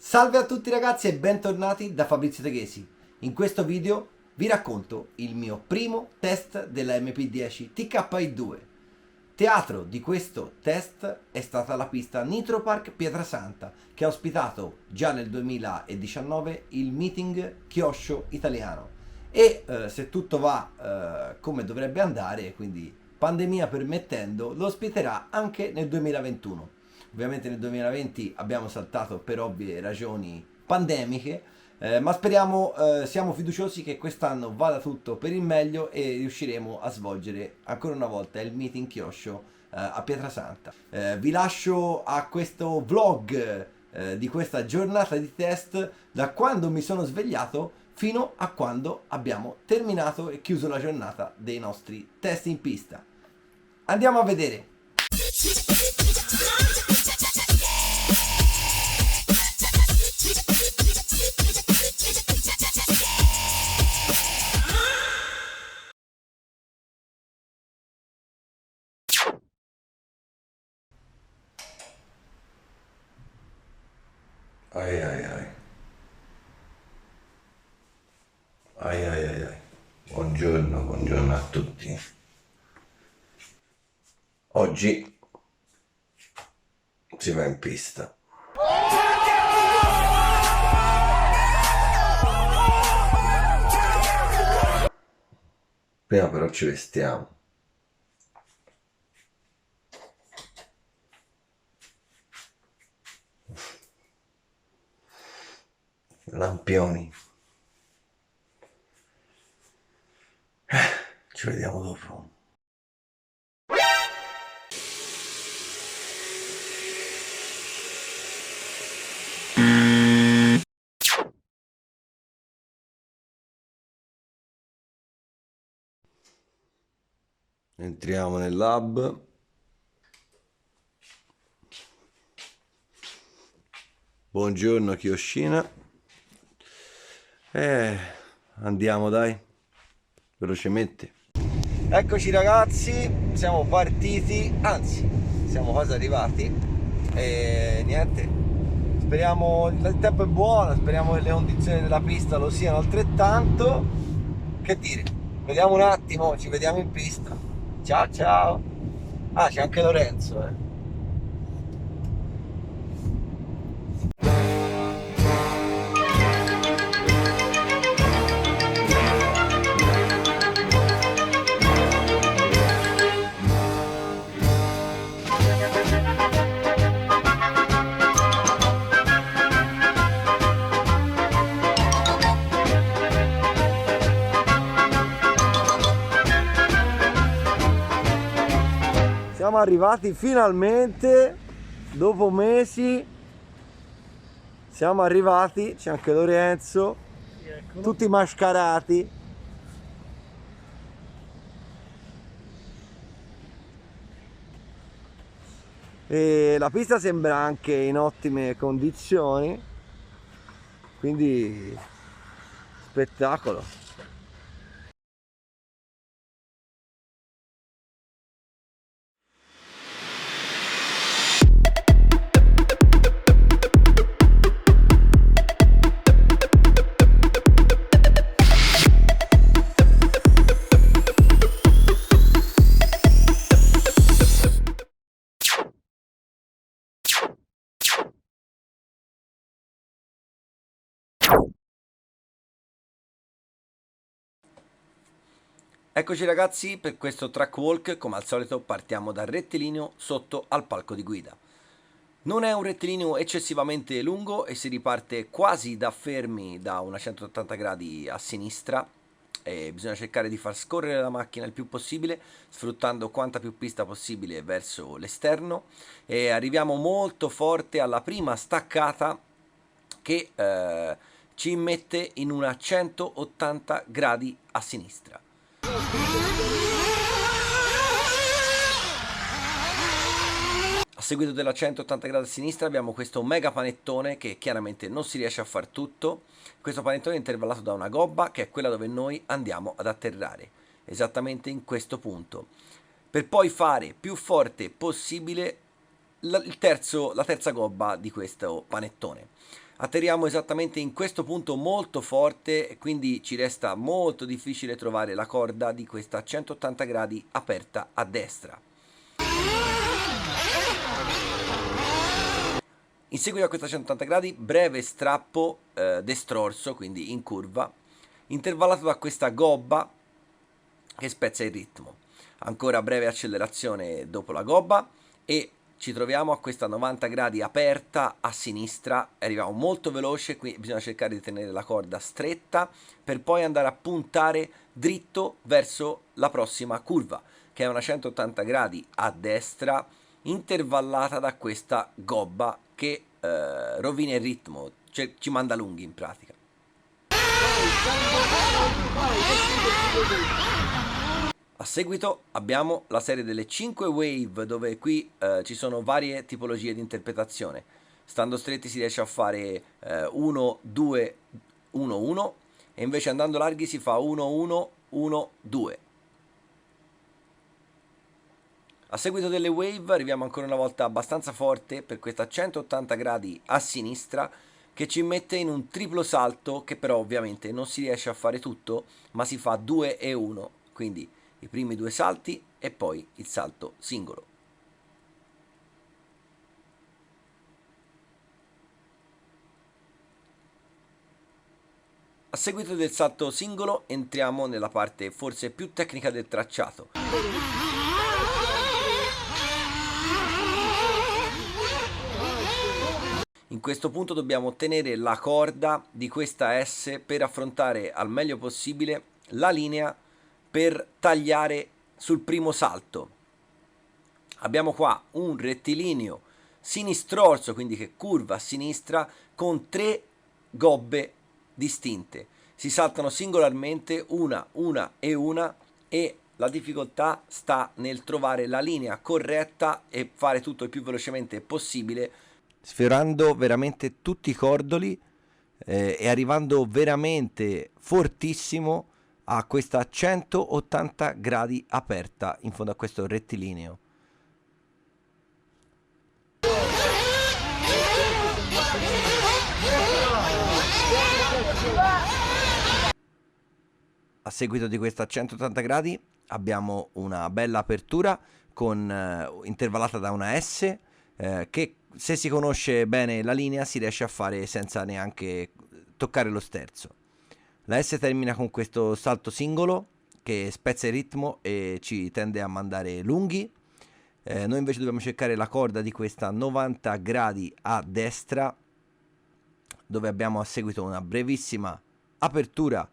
Salve a tutti ragazzi e bentornati da Fabrizio Teghesi. In questo video vi racconto il mio primo test della MP10 TKI2. Teatro di questo test è stata la pista Nitro Park Pietrasanta, che ha ospitato già nel 2019 il meeting Kyosho italiano. E se tutto va come dovrebbe andare, quindi pandemia permettendo, lo ospiterà anche nel 2021. Ovviamente nel 2020 abbiamo saltato per ovvie ragioni pandemiche, ma speriamo, siamo fiduciosi che quest'anno vada tutto per il meglio e riusciremo a svolgere ancora una volta il meeting Kyosho a Pietrasanta. Vi lascio a questo vlog di questa giornata di test da quando mi sono svegliato fino a quando abbiamo terminato e chiuso la giornata dei nostri test in pista. Andiamo a vedere. Ai ai ai. Ai ai ai ai. Buongiorno, buongiorno a tutti. Oggi si va in pista. Prima però ci vestiamo. Lampioni. Ci vediamo dopo. Entriamo nel lab. Buongiorno Kyoshina. Andiamo dai, velocemente. Eccoci ragazzi, siamo partiti, anzi, siamo quasi arrivati e niente, speriamo, il tempo è buono, speriamo che le condizioni della pista lo siano altrettanto. Che dire, vediamo un attimo, ci vediamo in pista. Ciao ciao. Ah, c'è anche Lorenzo, Siamo arrivati finalmente, dopo mesi, siamo arrivati, c'è anche Lorenzo, tutti mascherati. E la pista sembra anche in ottime condizioni, quindi spettacolo. Eccoci ragazzi per questo track walk. Come al solito partiamo dal rettilineo sotto al palco di guida. Non è un rettilineo eccessivamente lungo e si riparte quasi da fermi da una 180 gradi a sinistra e bisogna cercare di far scorrere la macchina il più possibile sfruttando quanta più pista possibile verso l'esterno e arriviamo molto forte alla prima staccata che ci mette in una 180 gradi a sinistra. A seguito della 180 gradi a sinistra abbiamo questo mega panettone che chiaramente non si riesce a far tutto. Questo panettone è intervallato da una gobba che è quella dove noi andiamo ad atterrare, esattamente in questo punto, per poi fare più forte possibile la terza gobba di questo panettone. Atterriamo esattamente in questo punto molto forte e quindi ci resta molto difficile trovare la corda di questa 180 gradi aperta a destra. In seguito a questa 180 gradi, breve strappo destrorso, quindi in curva, intervallato da questa gobba che spezza il ritmo. Ancora breve accelerazione dopo la gobba e ci troviamo a questa 90 gradi aperta a sinistra, arriviamo molto veloce, qui bisogna cercare di tenere la corda stretta per poi andare a puntare dritto verso la prossima curva, che è una 180 gradi a destra, intervallata da questa gobba che rovina il ritmo, cioè ci manda lunghi in pratica. A seguito abbiamo la serie delle 5 wave, dove qui ci sono varie tipologie di interpretazione. Stando stretti si riesce a fare 1, 2, 1, 1 e invece andando larghi si fa 1, 1, 1, 2. A seguito delle wave arriviamo ancora una volta abbastanza forte per questa 180 gradi a sinistra che ci mette in un triplo salto che però ovviamente non si riesce a fare tutto, ma si fa 2 e 1, quindi i primi 2 salti e poi il salto singolo. A seguito del salto singolo entriamo nella parte forse più tecnica del tracciato. In questo punto dobbiamo tenere la corda di questa S per affrontare al meglio possibile la linea per tagliare sul primo salto. Abbiamo qua un rettilineo sinistrorso, quindi che curva a sinistra, con 3 gobbe distinte. Si saltano singolarmente una e la difficoltà sta nel trovare la linea corretta e fare tutto il più velocemente possibile, sfiorando veramente tutti i cordoli e arrivando veramente fortissimo a questa 180 gradi aperta in fondo a questo rettilineo. A seguito di questa 180 gradi abbiamo una bella apertura intervallata da una S che, se si conosce bene la linea, si riesce a fare senza neanche toccare lo sterzo. La S termina con questo salto singolo che spezza il ritmo e ci tende a mandare lunghi. Noi invece dobbiamo cercare la corda di questa 90 gradi a destra, dove abbiamo a seguito una brevissima apertura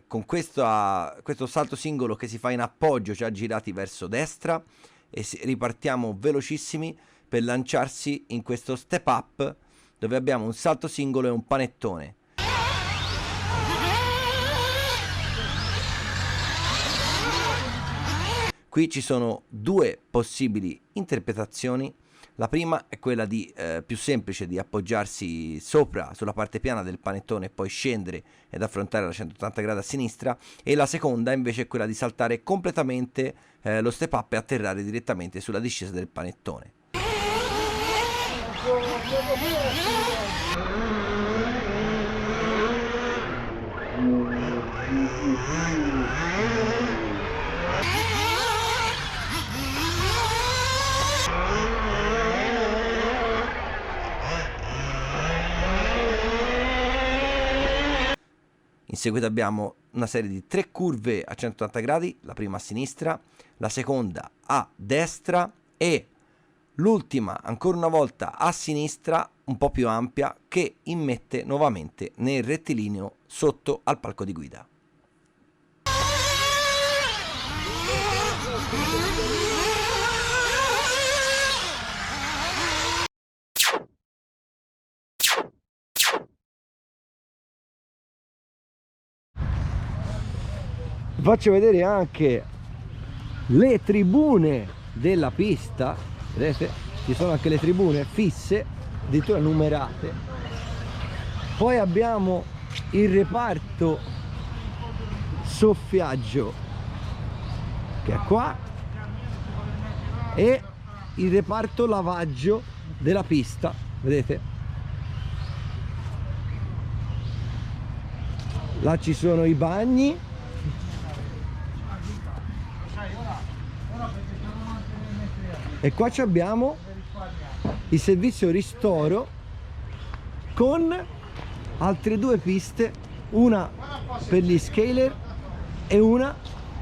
con questo salto singolo che si fa in appoggio, già girati verso destra, e ripartiamo velocissimi per lanciarsi in questo step up dove abbiamo un salto singolo e un panettone. Qui ci sono 2 possibili interpretazioni. La prima è quella più semplice, di appoggiarsi sopra sulla parte piana del panettone e poi scendere ed affrontare la 180 gradi a sinistra, e la seconda invece è quella di saltare completamente lo step up e atterrare direttamente sulla discesa del panettone. In seguito abbiamo una serie di 3 curve a 180 gradi, la prima a sinistra, la seconda a destra e l'ultima ancora una volta a sinistra, un po' più ampia, che immette nuovamente nel rettilineo sotto al palco di guida. Vi faccio vedere anche le tribune della pista. Vedete? Ci sono anche le tribune fisse, addirittura numerate. Poi abbiamo il reparto soffiaggio che è qua, e il reparto lavaggio della pista, vedete? Là ci sono i bagni. E qua abbiamo il servizio ristoro con altre due piste, una per gli scaler e una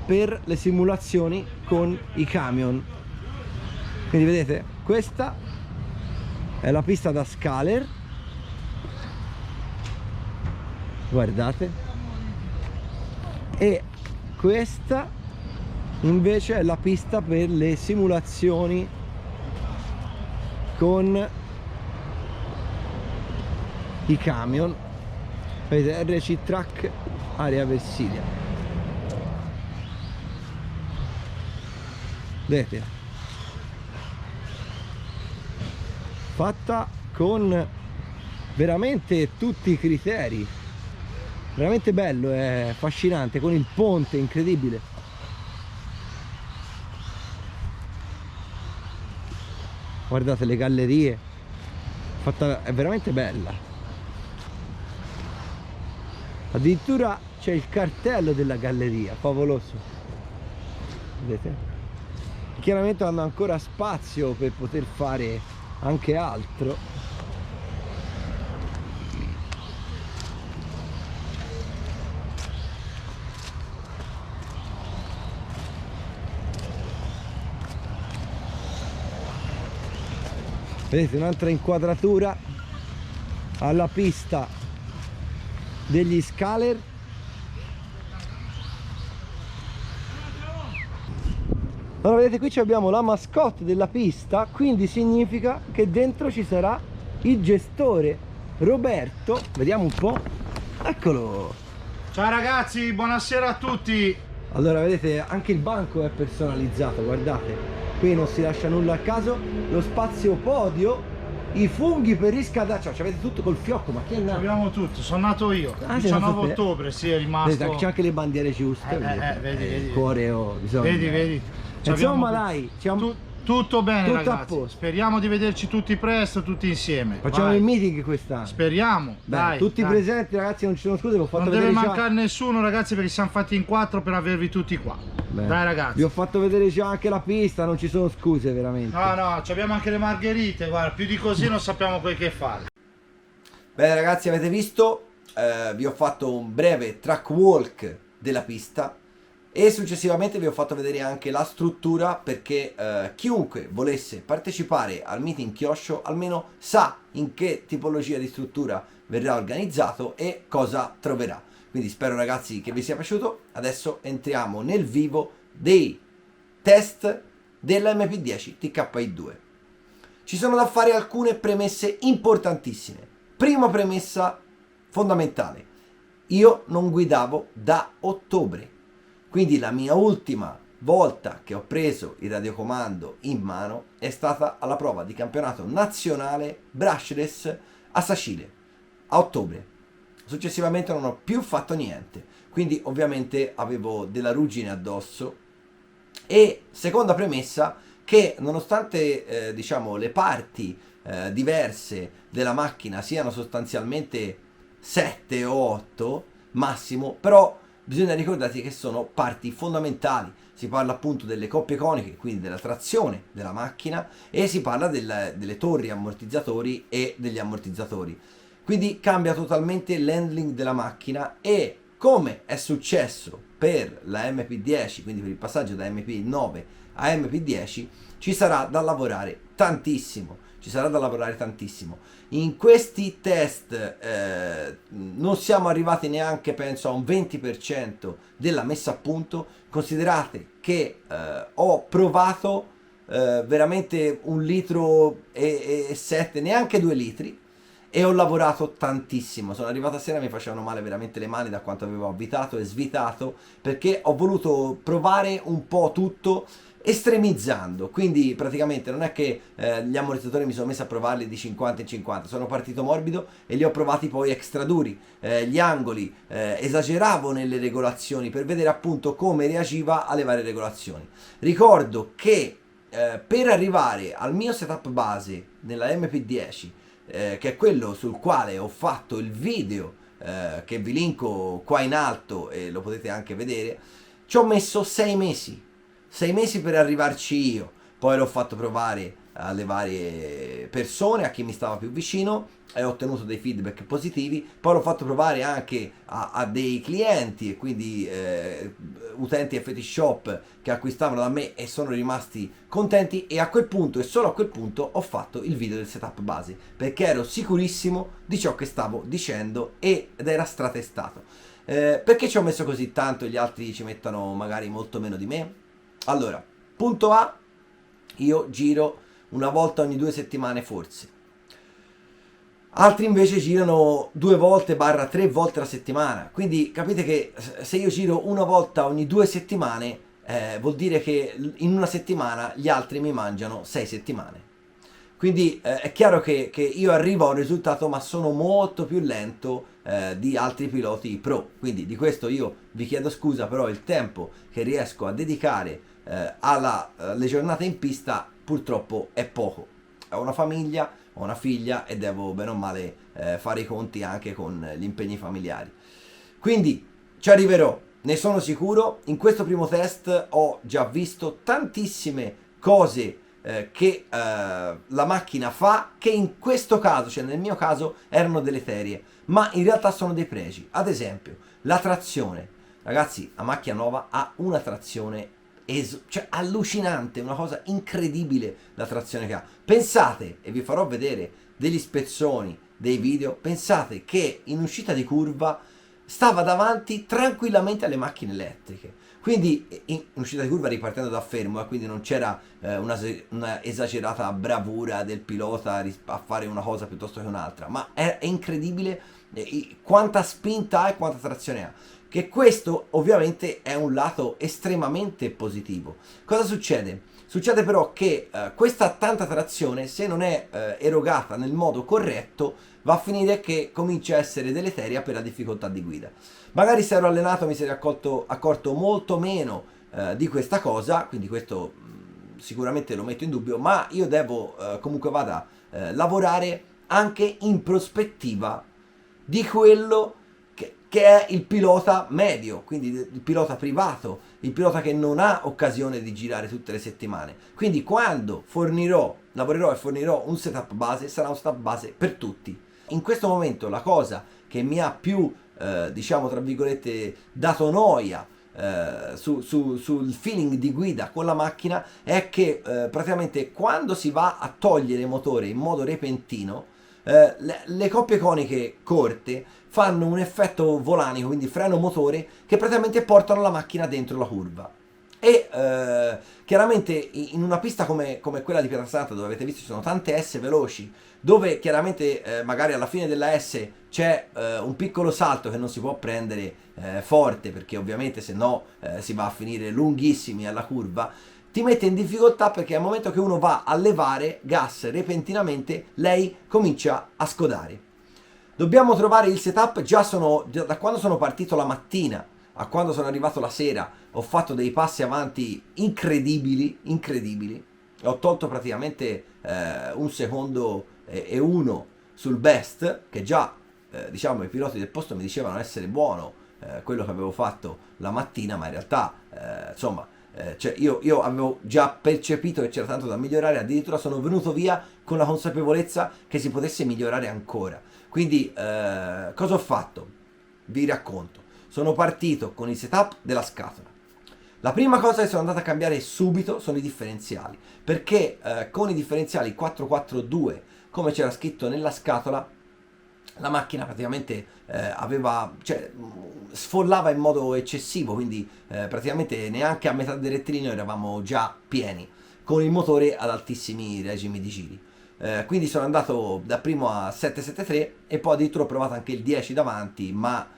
per le simulazioni con i camion. Quindi vedete, questa è la pista da scaler, guardate, e questa invece è la pista per le simulazioni con i camion. Vedete, RC Track Area Versilia, vedete, fatta con veramente tutti i criteri, veramente bello, è affascinante, con il ponte incredibile. Guardate le gallerie, fatta, è veramente bella. Addirittura c'è il cartello della galleria, favoloso, vedete? Chiaramente hanno ancora spazio per poter fare anche altro. Vedete, un'altra inquadratura alla pista degli scaler. Allora vedete, qui abbiamo la mascotte della pista, quindi significa che dentro ci sarà il gestore Roberto. Vediamo un po', eccolo. Ciao ragazzi, buonasera a tutti. Allora vedete, anche il banco è personalizzato, guardate, qui non si lascia nulla a caso, lo spazio podio, i funghi per riscaldare, cioè avete tutto col fiocco, ma chi è nato? Abbiamo tutto, sono nato io, Ah, 19 ottobre, sì, è rimasto. Vedete, c'è anche le bandiere giuste, vedi. il cuore bisogna. Vedi. Insomma dai, tutto bene tutto a ragazzi, posto. speriamo di vederci tutti presto, tutti insieme. Facciamo Vai. il meeting quest'anno. Speriamo, Beh, tutti dai. presenti ragazzi, non ci sono scuse, vi ho fatto Non deve vedere già. mancare nessuno ragazzi, perché siamo fatti in 4 per avervi tutti qua. Beh, Dai ragazzi. vi ho fatto vedere già anche la pista, non ci sono scuse veramente. No, abbiamo anche le margherite, guarda, più di così non sappiamo quel che fare. Bene ragazzi, avete visto, vi ho fatto un breve track walk della pista e successivamente vi ho fatto vedere anche la struttura, perché chiunque volesse partecipare al meeting Kyosho almeno sa in che tipologia di struttura verrà organizzato e cosa troverà. Quindi spero ragazzi che vi sia piaciuto. Adesso entriamo nel vivo dei test della MP10 TKI2. Ci sono da fare alcune premesse importantissime. Prima premessa fondamentale: io non guidavo da ottobre, quindi la mia ultima volta che ho preso il radiocomando in mano è stata alla prova di campionato nazionale brushless a Sacile a ottobre. Successivamente non ho più fatto niente, quindi ovviamente avevo della ruggine addosso. E seconda premessa, che nonostante diciamo le parti diverse della macchina siano sostanzialmente 7 o 8 massimo, però bisogna ricordarsi che sono parti fondamentali. Si parla appunto delle coppie coniche, quindi della trazione della macchina, e si parla delle torri ammortizzatori e degli ammortizzatori. Quindi cambia totalmente l'handling della macchina, e come è successo per la MP10, quindi per il passaggio da MP9 a MP10, ci sarà da lavorare tantissimo. In questi test non siamo arrivati neanche, penso, a un 20% della messa a punto. Considerate che ho provato veramente 1 litro e 7, neanche 2 litri, e ho lavorato tantissimo. Sono arrivato a sera, mi facevano male veramente le mani da quanto avevo avvitato e svitato, perché ho voluto provare un po' tutto estremizzando. Quindi praticamente non è che gli ammortizzatori mi sono messo a provarli di 50 in 50, sono partito morbido e li ho provati poi extra duri. Gli angoli esageravo nelle regolazioni per vedere appunto come reagiva alle varie regolazioni. Ricordo che per arrivare al mio setup base nella MP10, che è quello sul quale ho fatto il video, che vi linko qua in alto e lo potete anche vedere, ci ho messo 6 mesi. 6 mesi per arrivarci io. Poi l'ho fatto provare alle varie persone, a chi mi stava più vicino, e ho ottenuto dei feedback positivi. Poi l'ho fatto provare anche a dei clienti, e quindi utenti FT Shop che acquistavano da me e sono rimasti contenti, e a quel punto, e solo a quel punto, ho fatto il video del setup base, perché ero sicurissimo di ciò che stavo dicendo ed era stratestato. Perché ci ho messo così tanto e gli altri ci mettono magari molto meno di me? Allora, punto A, io giro una volta ogni 2 settimane forse. Altri invece girano 2 volte / 3 volte la settimana. Quindi capite che se io giro una volta ogni 2 settimane, vuol dire che in una settimana gli altri mi mangiano 6 settimane. Quindi è chiaro che io arrivo a un risultato, ma sono molto più lento di altri piloti pro. Quindi di questo io vi chiedo scusa, però il tempo che riesco a dedicare alle giornate in pista purtroppo è poco. Ho una famiglia, ho una figlia e devo bene o male fare i conti anche con gli impegni familiari. Quindi ci arriverò, ne sono sicuro. In questo primo test ho già visto tantissime cose che la macchina fa, che in questo caso, cioè nel mio caso, erano deleterie, ma in realtà sono dei pregi. Ad esempio, la trazione. Ragazzi, la macchina nuova ha una trazione cioè allucinante, una cosa incredibile la trazione che ha. Pensate, e vi farò vedere degli spezzoni, dei video, pensate che in uscita di curva stava davanti tranquillamente alle macchine elettriche. Quindi in uscita di curva ripartendo da fermo, quindi non c'era una esagerata bravura del pilota a fare una cosa piuttosto che un'altra, ma è incredibile quanta spinta ha e quanta trazione ha. Che questo ovviamente è un lato estremamente positivo. Cosa succede? Succede però che questa tanta trazione, se non è erogata nel modo corretto, va a finire che comincia a essere deleteria per la difficoltà di guida. Magari se ero allenato mi sarei accorto molto meno di questa cosa, quindi questo sicuramente lo metto in dubbio, ma io devo comunque vada lavorare anche in prospettiva di quello che è il pilota medio, quindi il pilota privato, il pilota che non ha occasione di girare tutte le settimane. Quindi quando lavorerò e fornirò un setup base, sarà un setup base per tutti. In questo momento la cosa che mi ha più, diciamo tra virgolette, dato noia sul feeling di guida con la macchina è che praticamente quando si va a togliere il motore in modo repentino, le coppie coniche corte fanno un effetto volanico, quindi freno motore, che praticamente portano la macchina dentro la curva. E chiaramente in una pista come quella di Pietrasanta, dove avete visto ci sono tante S veloci, dove chiaramente magari alla fine della S c'è un piccolo salto che non si può prendere forte, perché ovviamente se no si va a finire lunghissimi alla curva, ti mette in difficoltà, perché al momento che uno va a levare gas repentinamente, lei comincia a scodare. Dobbiamo trovare il setup. Da quando sono partito la mattina a quando sono arrivato la sera ho fatto dei passi avanti incredibili. Ho tolto praticamente 1 secondo e 1 sul best, che già diciamo i piloti del posto mi dicevano essere buono quello che avevo fatto la mattina, ma in realtà insomma cioè io avevo già percepito che c'era tanto da migliorare, addirittura sono venuto via con la consapevolezza che si potesse migliorare ancora. Quindi cosa ho fatto? Vi racconto. Sono partito con il setup della scatola. La prima cosa che sono andato a cambiare subito sono i differenziali, perché con i differenziali 442, come c'era scritto nella scatola, la macchina praticamente sfollava in modo eccessivo, quindi praticamente neanche a metà del rettilineo eravamo già pieni, con il motore ad altissimi regimi di giri. Quindi sono andato da primo a 773 e poi addirittura ho provato anche il 10 davanti, ma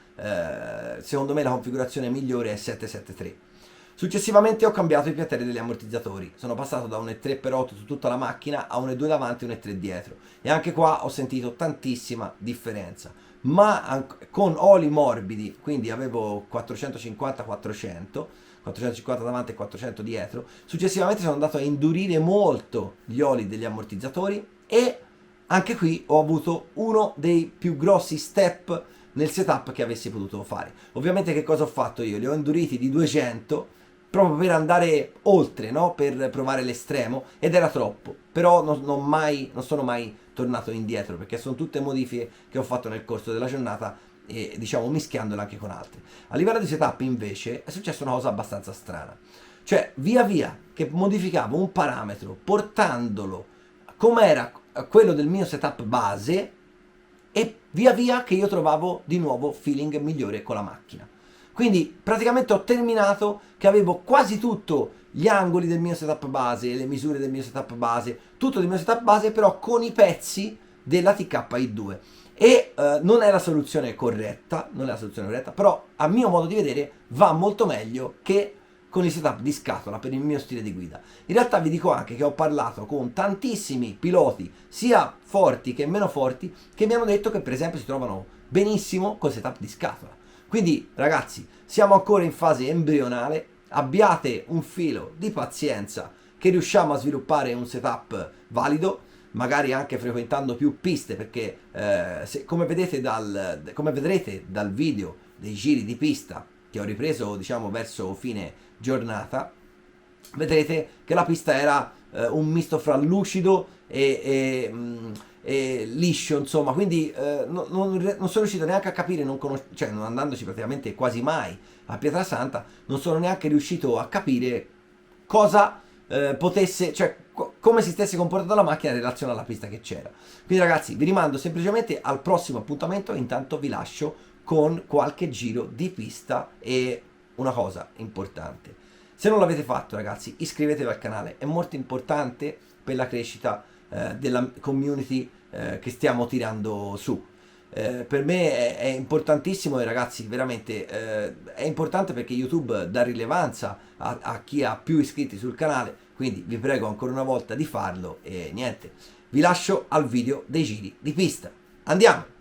secondo me la configurazione migliore è 773. Successivamente ho cambiato i piatteri degli ammortizzatori, sono passato da un 1.3x8 su tutta la macchina a un 1.2 davanti e un 1.3 dietro, e anche qua ho sentito tantissima differenza, ma con oli morbidi, quindi avevo 450-400 450 davanti e 400 dietro. Successivamente sono andato a indurire molto gli oli degli ammortizzatori e anche qui ho avuto uno dei più grossi step nel setup che avessi potuto fare. Ovviamente che cosa ho fatto io? Li ho induriti di 200 proprio per andare oltre, no? Per provare l'estremo, ed era troppo, però non sono mai tornato indietro, perché sono tutte modifiche che ho fatto nel corso della giornata e diciamo mischiandole anche con altre. A livello di setup invece è successa una cosa abbastanza strana, cioè via via che modificavo un parametro portandolo come era quello del mio setup base, e via via che io trovavo di nuovo feeling migliore con la macchina. Quindi praticamente ho terminato che avevo quasi tutto gli angoli del mio setup base, le misure del mio setup base, tutto del mio setup base, però con i pezzi della TKI2. E non è la soluzione corretta, però a mio modo di vedere va molto meglio che con il setup di scatola per il mio stile di guida. In realtà vi dico anche che ho parlato con tantissimi piloti, sia forti che meno forti, che mi hanno detto che per esempio si trovano benissimo col setup di scatola. Quindi ragazzi, siamo ancora in fase embrionale, abbiate un filo di pazienza che riusciamo a sviluppare un setup valido, magari anche frequentando più piste, perché come vedrete dal video dei giri di pista che ho ripreso diciamo verso fine giornata, vedrete che la pista era un misto fra lucido e liscio, insomma, quindi non sono riuscito neanche a capire, non andandoci praticamente quasi mai a Pietrasanta, non sono neanche riuscito a capire cosa potesse, cioè come si stesse comportando la macchina in relazione alla pista che c'era. Quindi ragazzi, vi rimando semplicemente al prossimo appuntamento, intanto vi lascio con qualche giro di pista. E una cosa importante, se non l'avete fatto ragazzi, iscrivetevi al canale, è molto importante per la crescita della community che stiamo tirando su. Per me è importantissimo, e ragazzi veramente è importante, perché YouTube dà rilevanza a chi ha più iscritti sul canale, quindi vi prego ancora una volta di farlo. E niente, vi lascio al video dei giri di pista, andiamo!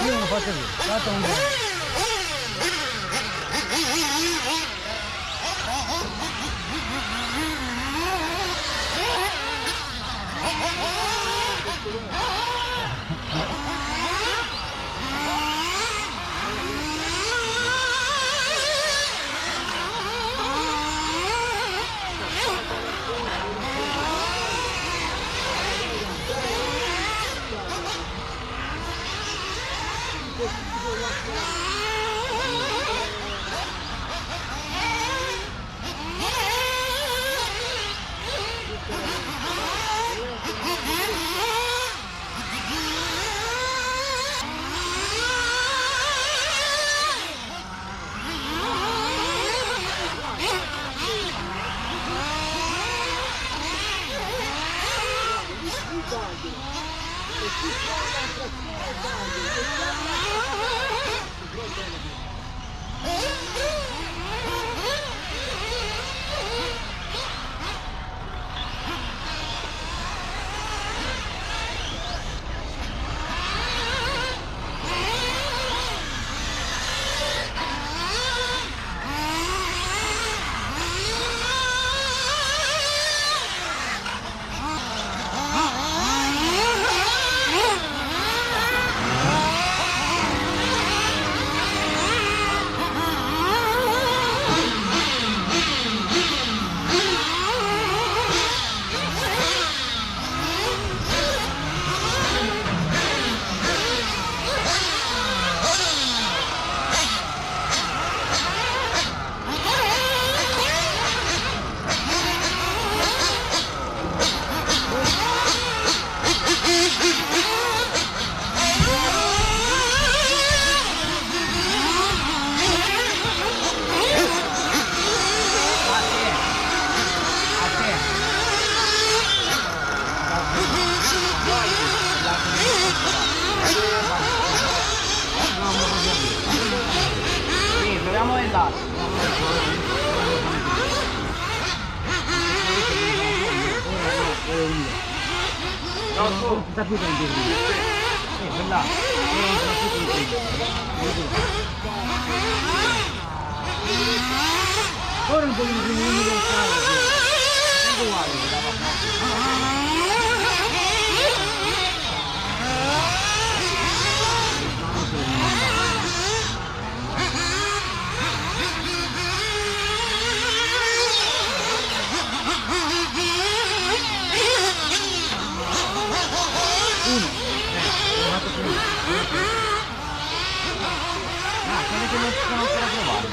Io non lo faccio più, fatto un po'. Thank you. Proviamo nell'altro. Non sta più tranquillo. Quella. Ora un po' di primi del cavo. È uguale. Quelli che non si sono ancora provati.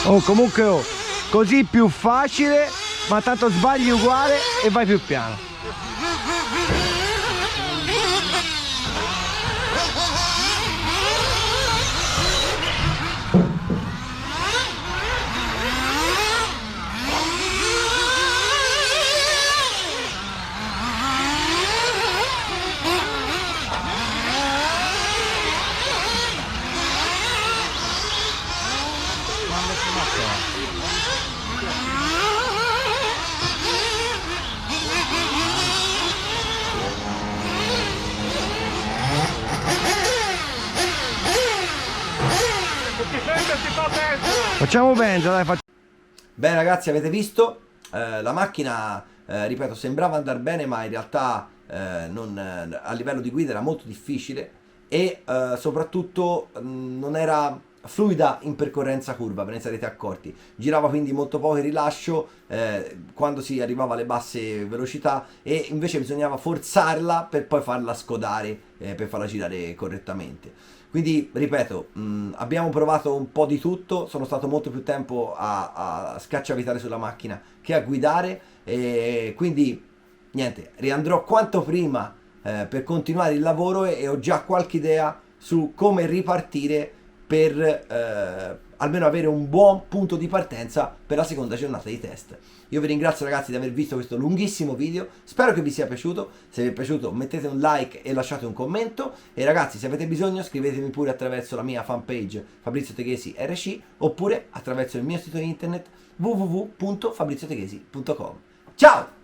Oh, comunque così più facile, ma tanto sbagli uguale e vai più piano. Facciamo benzo, dai, Bene ragazzi, avete visto? La macchina, ripeto, sembrava andare bene, ma in realtà a livello di guida era molto difficile e soprattutto non era fluida in percorrenza curva, ve ne sarete accorti. Girava quindi molto poco il rilascio quando si arrivava alle basse velocità e invece bisognava forzarla per poi farla scodare, per farla girare correttamente. Quindi, ripeto, abbiamo provato un po' di tutto, sono stato molto più tempo a scacciavitare sulla macchina che a guidare e quindi, niente, riandrò quanto prima per continuare il lavoro e ho già qualche idea su come ripartire per almeno avere un buon punto di partenza per la seconda giornata di test. Io vi ringrazio ragazzi di aver visto questo lunghissimo video, spero che vi sia piaciuto. Se vi è piaciuto mettete un like e lasciate un commento, e ragazzi se avete bisogno scrivetemi pure attraverso la mia fanpage Fabrizio Teghesi RC, oppure attraverso il mio sito internet www.fabrizioteghesi.com. Ciao!